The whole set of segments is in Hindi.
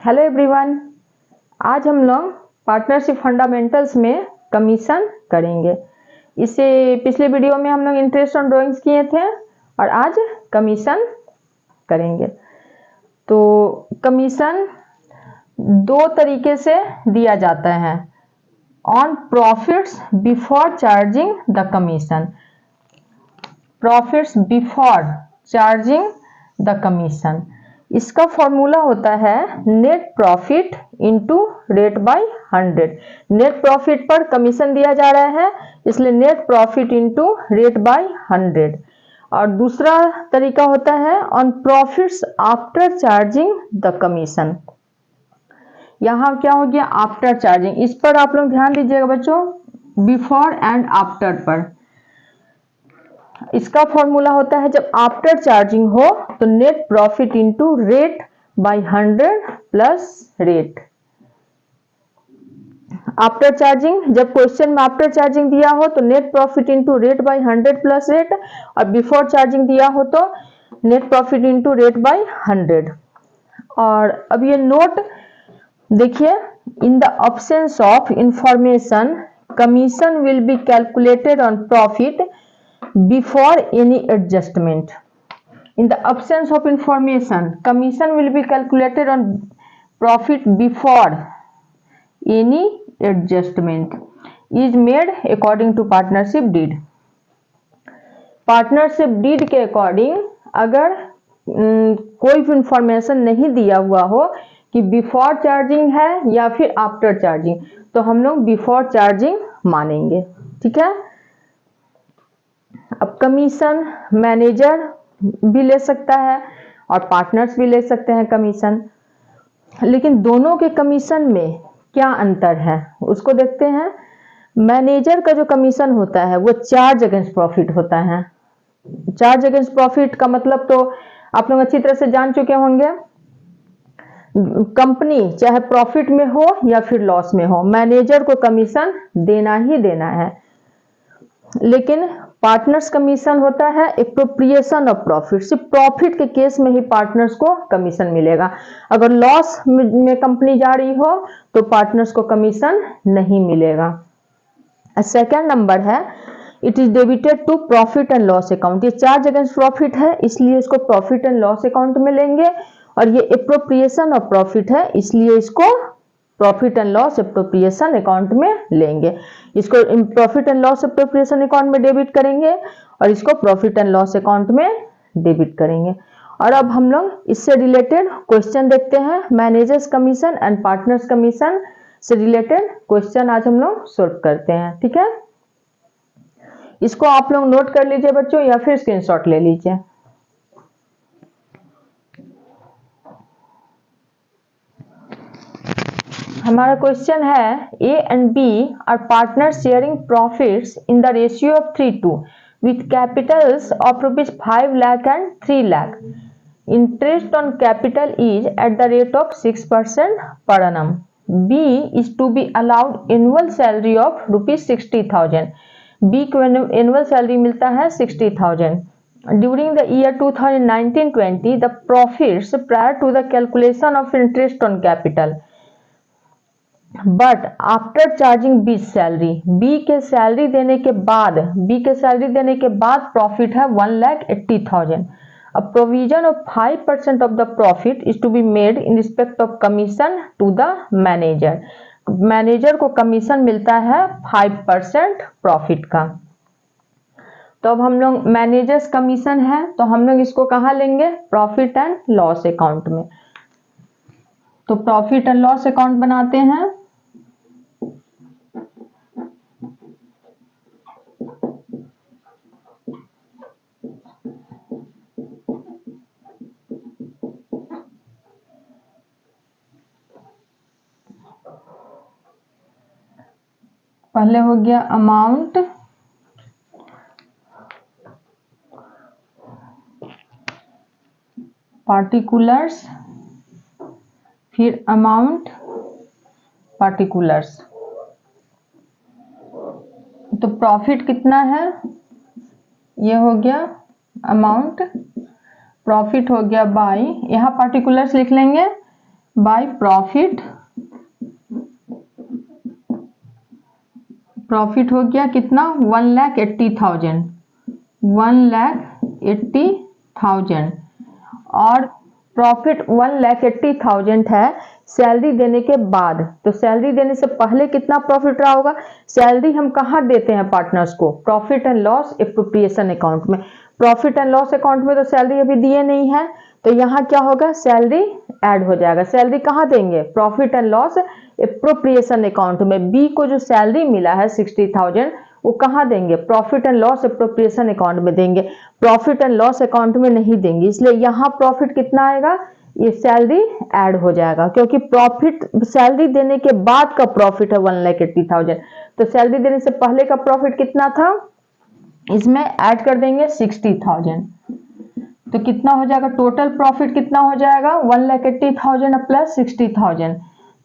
हेलो एवरीवन, आज हम लोग पार्टनरशिप फंडामेंटल्स में कमीशन करेंगे। इससे पिछले वीडियो में हम लोग इंटरेस्ट ऑन ड्राइंग्स किए थे और आज कमीशन करेंगे। तो कमीशन दो तरीके से दिया जाता है, on profits before charging the commission, profits before charging the commission. इसका फॉर्मूला होता है net profit into rate by 100। Net profit पर कमीशन दिया जा रहा है, इसलिए net profit into rate by 100। और दूसरा तरीका होता है on profits after charging the commission. यहाँ क्या हो गया, आफ्टर चार्जिंग। इस पर आप लोग ध्यान दीजिएगा बच्चों, बिफोर एंड आफ्टर पर। इसका फॉर्मूला होता है जब आफ्टर चार्जिंग हो तो net profit into rate by 100 plus rate. After charging, जब क्वेश्चन में आफ्टर चार्जिंग दिया हो तो net profit into rate by 100 plus rate, और बिफोर चार्जिंग दिया हो तो net profit into rate by 100। और अब ये नोट देखिए, in the absence of information commission will be calculated on profit before any adjustment. In the absence of information, commission will be calculated on profit before any adjustment is made according to partnership deed. Partnership deed के अकॉर्डिंग अगर कोई भी इंफॉर्मेशन नहीं दिया हुआ हो कि बिफोर चार्जिंग है या फिर आफ्टर चार्जिंग, तो हम लोग बिफोर चार्जिंग मानेंगे। ठीक है। अब कमीशन मैनेजर भी ले सकता है और पार्टनर्स भी ले सकते हैं कमीशन, लेकिन दोनों के कमीशन में क्या अंतर है उसको देखते हैं। मैनेजर का जो कमीशन होता है वो चार्ज अगेंस्ट प्रॉफिट होता है। चार्ज अगेंस्ट प्रॉफिट का मतलब तो आप लोग अच्छी तरह से जान चुके होंगे। कंपनी चाहे प्रॉफिट में हो या फिर लॉस में हो, मैनेजर को कमीशन देना ही देना है। लेकिन पार्टनर्स कमीशन होता है एप्रोप्रिएशन ऑफ प्रॉफिट। सिर्फ प्रॉफिट के केस में ही पार्टनर्स को कमीशन मिलेगा। अगर लॉस में कंपनी जा रही हो तो पार्टनर्स को कमीशन नहीं मिलेगा। सेकेंड नंबर है, it is debited to profit and loss account. ये चार्ज अगेंस्ट प्रॉफिट है, इसलिए इसको प्रॉफिट एंड लॉस अकाउंट में लेंगे, और ये एप्रोप्रिएशन ऑफ प्रॉफिट है, इसलिए इसको profit and loss appropriation account में लेंगे। इसको profit and loss appropriation account में डेबिट करेंगे और इसको प्रॉफिट एंड लॉस अकाउंट में डेबिट करेंगे। और अब हम लोग इससे रिलेटेड क्वेश्चन देखते हैं। Managers commission and partners commission से रिलेटेड क्वेश्चन आज हम लोग सॉल्व करते हैं। ठीक है, इसको आप लोग नोट कर लीजिए बच्चों, या फिर स्क्रीनशॉट ले लीजिए। हमारा क्वेश्चन है, A and B are partner sharing profits in the ratio of 3:2 with capitals of ₹5 lakh and 3 lakh. Interest on capital is at the rate of 6% per annum. B is to be allowed annual salary of ₹60,000. B को एनुअल सैलरी मिलता है 60,000. During the year 2019-20, the profits prior to the calculation of interest on capital, but after charging B salary, B के सैलरी देने के बाद प्रॉफिट है 1,80,000. A provision of 5% of the profit is to be made in respect of commission to the manager. Manager को कमीशन मिलता है 5% प्रॉफिट का। तो अब हम लोग मैनेजर्स कमीशन है तो हम लोग इसको कहाँ लेंगे, प्रॉफिट एंड लॉस अकाउंट में। तो प्रॉफिट एंड लॉस अकाउंट बनाते हैं। पहले हो गया अमाउंट, पार्टिकुलर्स, फिर अमाउंट, पार्टिकुलर्स। तो प्रॉफिट कितना है, ये हो गया अमाउंट, प्रॉफिट हो गया बाई, यहाँ पार्टिकुलर्स लिख लेंगे बाय प्रॉफिट। प्रॉफिट हो गया कितना 1,80,000, 1,80,000 और प्रॉफिट 1,80,000 है सैलरी देने के बाद। तो सैलरी देने से पहले कितना प्रॉफिट रहा होगा? सैलरी हम कहाँ देते हैं पार्टनर्स को? Profit and loss appropriation account में। प्रॉफिट एंड लॉस अकाउंट में तो सैलरी अभी दिए नहीं है, तो यहाँ क्या होगा? सैलरी ऐड हो जाएगा। सैलरी कहाँ देंगे? Profit and loss appropriation account में। बी को जो सैलरी मिला है 60,000 वो कहाँ देंगे? Profit and loss appropriation account में देंगे, प्रॉफिट एंड लॉस अकाउंट में नहीं देंगे। इसलिए यहाँ प्रॉफिट कितना आएगा? ये सैलरी ऐड हो जाएगा, क्योंकि प्रॉफिट सैलरी देने के बाद का प्रॉफिट है 1,80,000, तो सैलरी देने से पहले का प्रॉफिट कितना था? इसमें ऐड कर देंगे 60,000, तो कितना हो जाएगा? टोटल प्रॉफिट कितना हो जाएगा? 1,80,000 प्लस 60,000,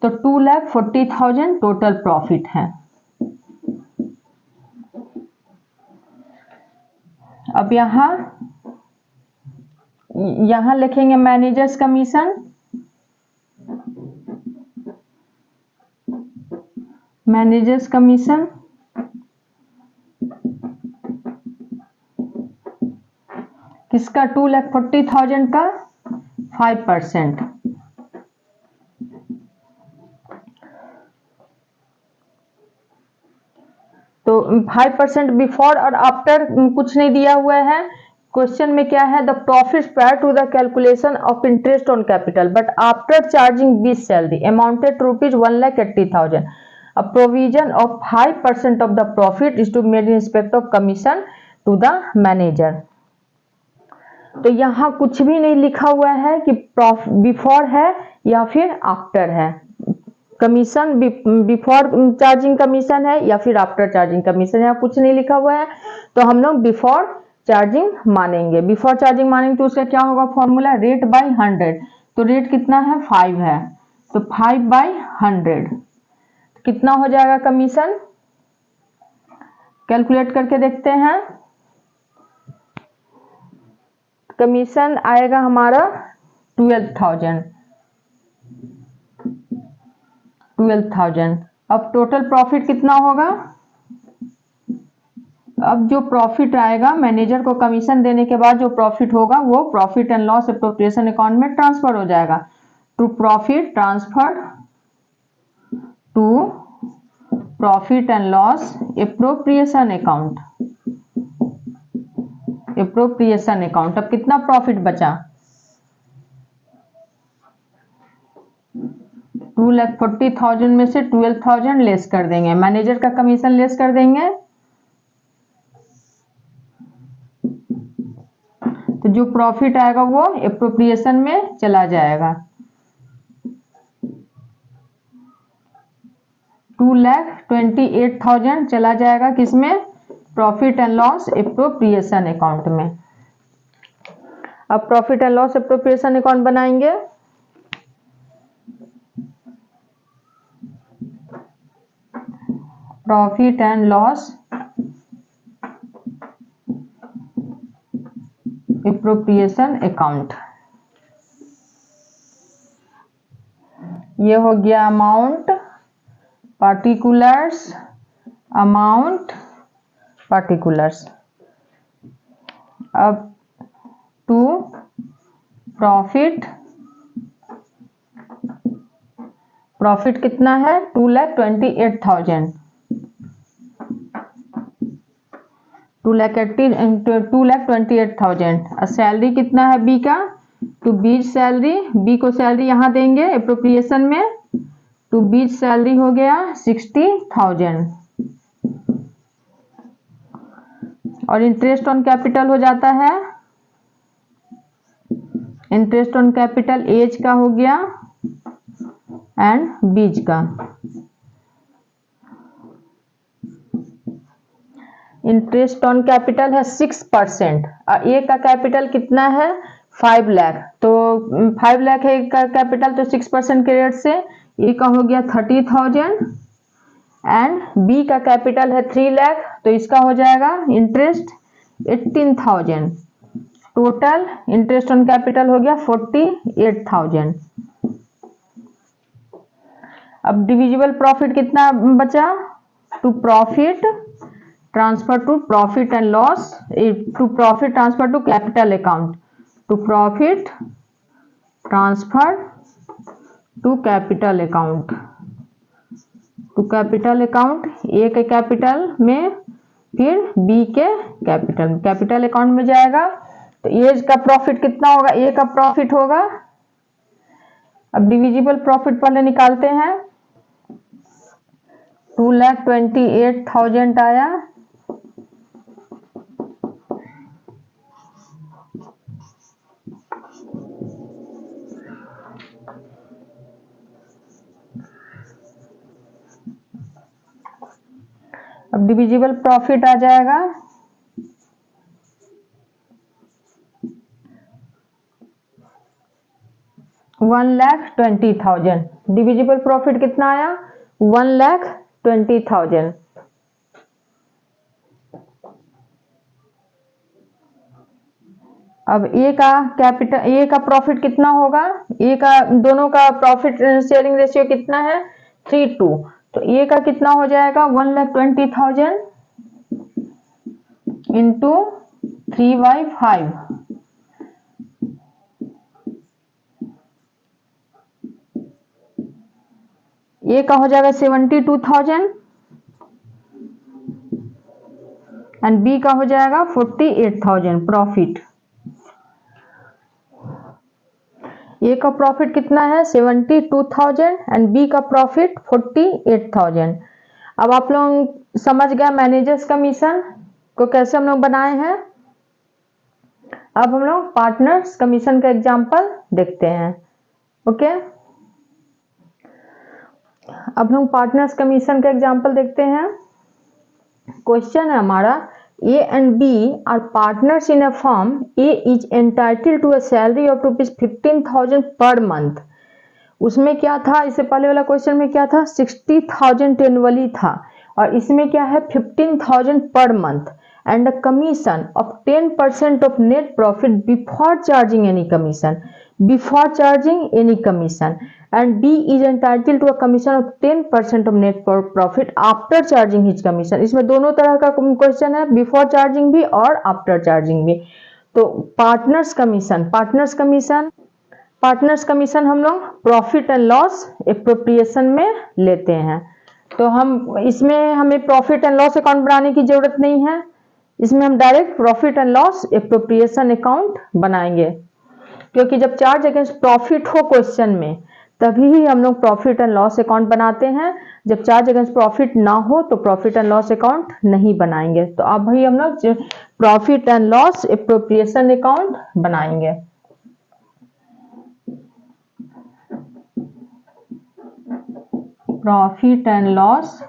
तो 2,40,000 टोटल प्रॉफिट है। अब यहां लिखेंगे मैनेजर्स कमीशन। मैनेजर्स कमीशन किसका? 2,40,000 का 5%। तो 5% बिफोर और आफ्टर कुछ नहीं दिया हुआ है। क्वेश्चन में क्या है? The profit prior to the calculation of interest on capital but after charging B's salary amounted to ₹1,80,000। A provision of 5% of the profit is to made in respect of commission to the manager. तो यहाँ कुछ भी नहीं लिखा हुआ है कि बिफोर है या फिर आफ्टर है। कमीशन बिफोर चार्जिंग कमीशन है या फिर आफ्टर चार्जिंग कमीशन, यहाँ कुछ नहीं लिखा हुआ है, तो हम लोग बिफोर चार्जिंग मानेंगे। बिफोर चार्जिंग मानेंगे तो उसका क्या होगा फॉर्मूला? Rate by 100। तो रेट कितना है? 5 है, तो 5/100 कितना हो जाएगा कमीशन? कैलकुलेट करके देखते हैं। कमीशन आएगा हमारा 12,000। अब टोटल प्रॉफिट कितना होगा? अब जो प्रॉफिट आएगा मैनेजर को कमीशन देने के बाद जो प्रॉफिट होगा वो profit and loss appropriation account में ट्रांसफर हो जाएगा। To profit transfer to profit and loss appropriation account. Appropriation account. अब कितना प्रॉफिट बचा? 2,40,000 में से 12,000 लेस कर देंगे, मैनेजर का कमीशन लेस कर देंगे, तो जो प्रॉफिट आएगा वो एप्रोप्रिएशन में चला जाएगा। 2,28,000 चला जाएगा किसमें? Profit and loss appropriation account में। अब profit and loss appropriation account बनाएंगे। Profit and loss appropriation account. ये हो गया अमाउंट, पार्टिकुलर्स, अमाउंट, पार्टिकुलर्स। अब टू प्रॉफिट, प्रॉफिट कितना है? 2,28,000। 2,28,000। सैलरी कितना है बी का? टू बीच सैलरी, बी को सैलरी यहाँ देंगे एप्रोप्रिएशन में, टू बीच सैलरी हो गया 60,000 और इंटरेस्ट ऑन कैपिटल हो जाता है, इंटरेस्ट ऑन कैपिटल एज का हो गया एंड बीज का। इंटरेस्ट ऑन कैपिटल है 6% और ए का कैपिटल कितना है? 5 लाख, तो 5 लाख है का कैपिटल, तो 6% के रेट से ए का हो गया 30,000 एंड बी का कैपिटल है 3 लाख, तो इसका हो जाएगा interest 18,000। Total interest on capital हो गया 48,000। अब डिविजिबल प्रॉफिट कितना बचा, to profit transfer to profit and loss, to profit transfer to capital account, to profit transfer to capital account, to capital account, A के कैपिटल में फिर बी के कैपिटल अकाउंट में जाएगा। तो ए का प्रॉफिट कितना होगा, ए का प्रॉफिट होगा, अब डिविजिबल प्रॉफिट पहले निकालते हैं, 2,28,000 आया। अब डिविजिबल प्रॉफिट आ जाएगा 1,20,000। डिविजिबल प्रॉफिट कितना आया, 1,20,000। अब ए का कैपिटल, ए का प्रॉफिट कितना होगा, ए का दोनों का प्रॉफिट शेयरिंग रेशियो कितना है, 3:2। तो ए का कितना हो जाएगा, 1,20,000 इंटू 3/5, ए का हो जाएगा 72,000 एंड बी का हो जाएगा 48,000 प्रॉफिट। ए का प्रॉफिट कितना है 72,000 एंड बी का प्रॉफिट 48,000। अब आप लोग समझ गया मैनेजर्स कमीशन को कैसे हम लोग बनाए हैं। अब हम लोग पार्टनर्स कमीशन का एग्जांपल देखते हैं। ओके, अब हम पार्टनर्स कमीशन का एग्जांपल देखते हैं। क्वेश्चन है हमारा, A and B are partners in a firm. A is entitled to a salary of ₹15,000 per month. उसमें क्या था, इससे पहले वाला क्वेश्चन में क्या था, 60,000 एनुअली था, और इसमें क्या है 15,000 per month and a commission of 10% of net profit before charging any commission, before charging any commission, and B is entitled to a commission of 10% of net profit after charging his commission। इसमें दोनों तरह का क्वेश्चन है, बिफोर चार्जिंग भी और आफ्टर चार्जिंग भी। तो पार्टनर्स कमीशन हम लोग प्रॉफिट एंड लॉस एप्रोप्रिएशन में लेते हैं। तो हम इसमें हमें प्रॉफिट एंड लॉस अकाउंट बनाने की जरूरत नहीं है, इसमें हम direct profit and loss appropriation account बनाएंगे, क्योंकि जब चार्ज अगेंस्ट प्रॉफिट हो क्वेश्चन में तभी ही हम लोग प्रॉफिट एंड लॉस अकाउंट बनाते हैं। जब चार्ज अगेंस्ट प्रॉफिट ना हो तो प्रॉफिट एंड लॉस अकाउंट नहीं बनाएंगे। तो अब ही हम लोग profit and loss appropriation account बनाएंगे। Profit and loss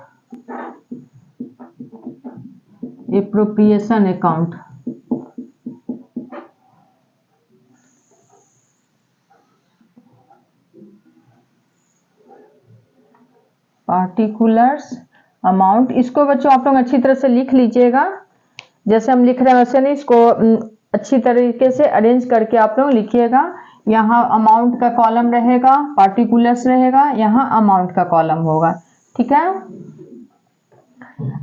appropriation account. Particulars amount, इसको बच्चों आप लोग अच्छी तरह से लिख लीजिएगा, जैसे हम लिख रहे हैं वैसे नहीं, इसको अच्छी तरीके से अरेंज करके आप लोग लिखिएगा। यहाँ अमाउंट का कॉलम रहेगा, पार्टिकुलर्स रहेगा, यहाँ अमाउंट का कॉलम होगा, ठीक है।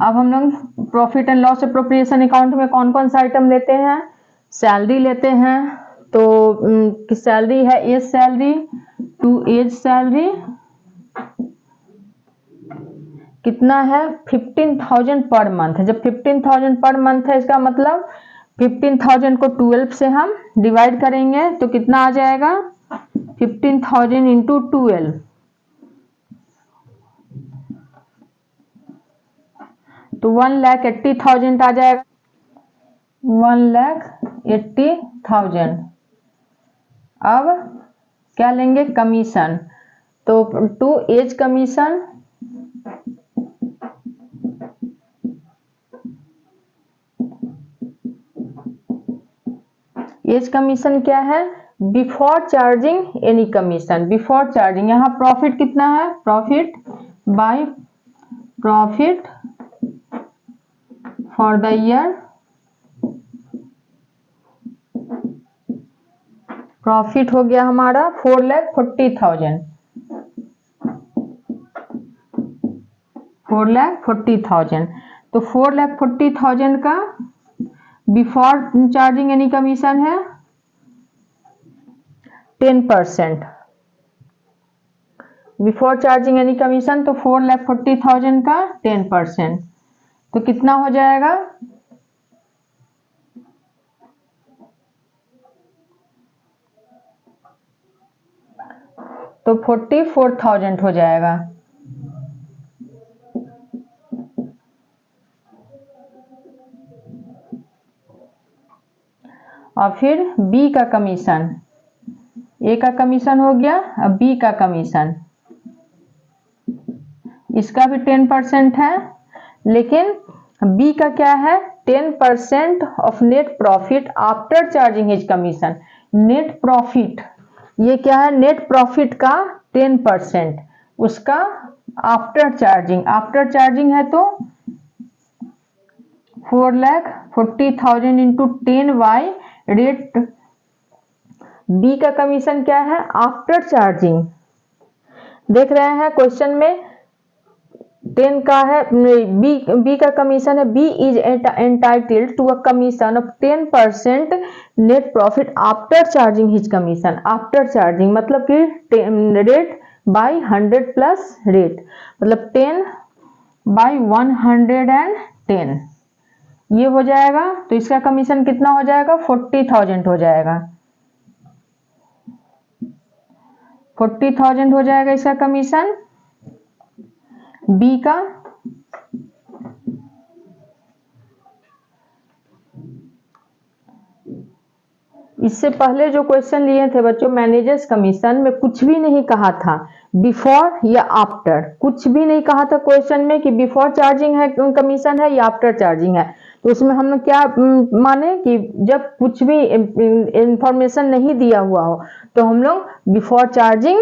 अब हम लोग profit and loss appropriation account में कौन कौन सा आइटम लेते हैं, सैलरी लेते हैं। तो सैलरी है A's salary, to A's salary कितना है 15,000 पर मंथ है। जब 15,000 पर मंथ है इसका मतलब 15,000 को 12 से हम डिवाइड करेंगे तो कितना आ जाएगा 15,000 इंटू 12, तो 1,80,000 आ जाएगा, 1,80,000। अब क्या लेंगे कमीशन, तो to A's commission A's commission क्या है, before charging any commission, before charging. यहाँ प्रॉफिट कितना है, profit by profit for the year, profit हो गया हमारा 4,40,000। 4,40,000। तो 4,40,000 का बिफोर चार्जिंग एनी कमीशन है 10%। बिफोर चार्जिंग एनी कमीशन तो 4,40,000 का 10%, तो कितना हो जाएगा? तो 44,000 हो जाएगा। और फिर बी का कमीशन, ए का कमीशन हो गया, अब बी का कमीशन, इसका भी 10% है, लेकिन बी का क्या है? 10% of net profit after charging his commission. Net profit, ये क्या है? नेट प्रॉफिट का 10%, उसका आफ्टर चार्जिंग। आफ्टर चार्जिंग है तो 4,40,000 इंटू 10 बाई रेट। बी का कमीशन क्या है? After charging. देख रहे हैं क्वेश्चन में 10 का है, बी का कमीशन है, B is entitled to a commission of 10% net profit after charging his commission. After charging मतलब कि रेट बाई 100 प्लस रेट, मतलब 10 बाई 110 ये हो जाएगा। तो इसका कमीशन कितना हो जाएगा? 40,000 हो जाएगा। 40,000 हो जाएगा इसका कमीशन बी का। इससे पहले जो क्वेश्चन लिए थे बच्चों मैनेजर्स कमीशन में कुछ भी नहीं कहा था बिफोर या आफ्टर, कुछ भी नहीं कहा था क्वेश्चन में कि बिफोर चार्जिंग है कमीशन है या आफ्टर चार्जिंग है। तो उसमें हम लोग क्या माने कि जब कुछ भी इंफॉर्मेशन नहीं दिया हुआ हो तो हम लोग बिफोर चार्जिंग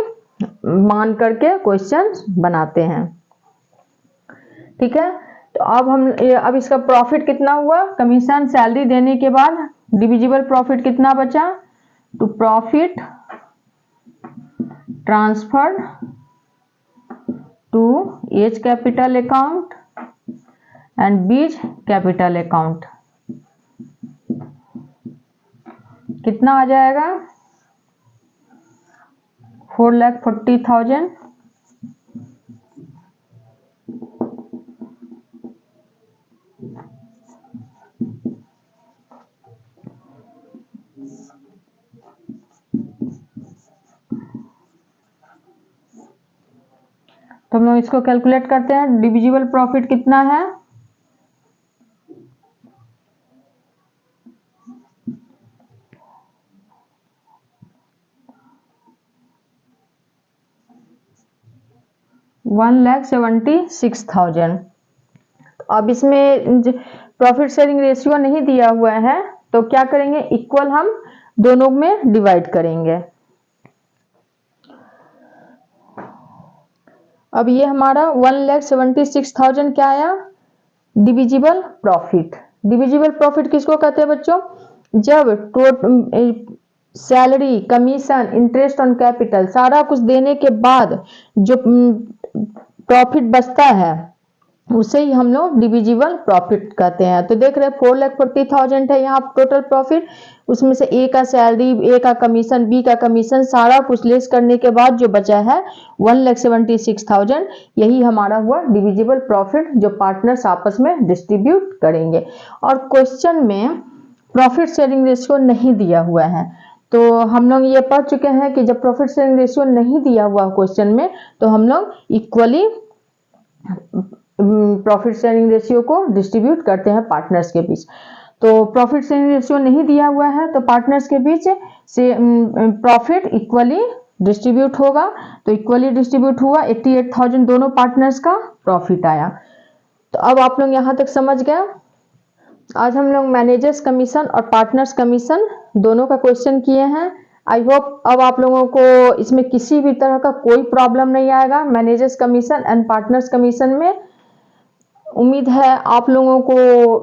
मान करके क्वेश्चन बनाते हैं। ठीक है, तो अब इसका प्रॉफिट कितना हुआ? कमीशन सैलरी देने के बाद डिविजिबल प्रॉफिट कितना बचा? To profit transferred to A's capital account and B's capital account कितना आ जाएगा? 4,40,000। तो हम लोग इसको कैलकुलेट करते हैं। डिविजिबल प्रॉफिट कितना है? $1,76,000। अब इसमें प्रॉफिट शेयरिंग रेशियो नहीं दिया हुआ है तो क्या करेंगे? इक्वल हम दोनों में डिवाइड करेंगे। अब ये हमारा 1,76,000 क्या आया? Divisible profit. डिविजिबल प्रॉफिट किसको कहते हैं बच्चों? जब salary, commission, interest on capital सारा कुछ देने के बाद जो प्रॉफिट बचता है उसे ही हम लोग डिविजिबल प्रॉफिट कहते हैं। तो देख रहे हैं 4,40,000 है यहाँ टोटल प्रॉफिट, उसमें से ए का सैलरी, ए का कमीशन, बी का कमीशन सारा कुछ लेस करने के बाद जो बचा है 1,76,000, यही हमारा हुआ डिविजिबल प्रॉफिट जो पार्टनर्स आपस में डिस्ट्रीब्यूट करेंगे। और क्वेश्चन में प्रॉफिट शेयरिंग रेशियो नहीं दिया हुआ है, तो हम लोग ये पढ़ चुके हैं कि जब प्रॉफिट शेयरिंग रेशियो नहीं दिया हुआ क्वेश्चन में तो हम लोग इक्वली प्रॉफिट शेयरिंग रेशियो को डिस्ट्रीब्यूट करते हैं पार्टनर्स के बीच। तो प्रॉफिट शेयरिंग रेशियो नहीं दिया हुआ है तो पार्टनर्स के बीच से प्रॉफिट इक्वली डिस्ट्रीब्यूट होगा। तो इक्वली डिस्ट्रीब्यूट हुआ, 88,000 दोनों पार्टनर्स का प्रॉफिट आया। तो अब आप लोग यहाँ तक समझ गए। आज हम लोग मैनेजर्स कमीशन और पार्टनर्स कमीशन दोनों का क्वेश्चन किए हैं। आई होप अब आप लोगों को इसमें किसी भी तरह का कोई प्रॉब्लम नहीं आएगा managers commission and partners commission में। उम्मीद है आप लोगों को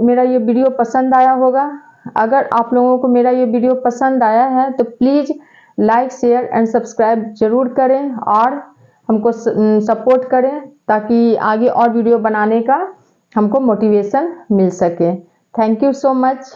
मेरा ये वीडियो पसंद आया होगा। अगर आप लोगों को मेरा ये वीडियो पसंद आया है तो please like, share and subscribe जरूर करें और हमको सपोर्ट करें ताकि आगे और वीडियो बनाने का हमको मोटिवेशन मिल सके। Thank you so much.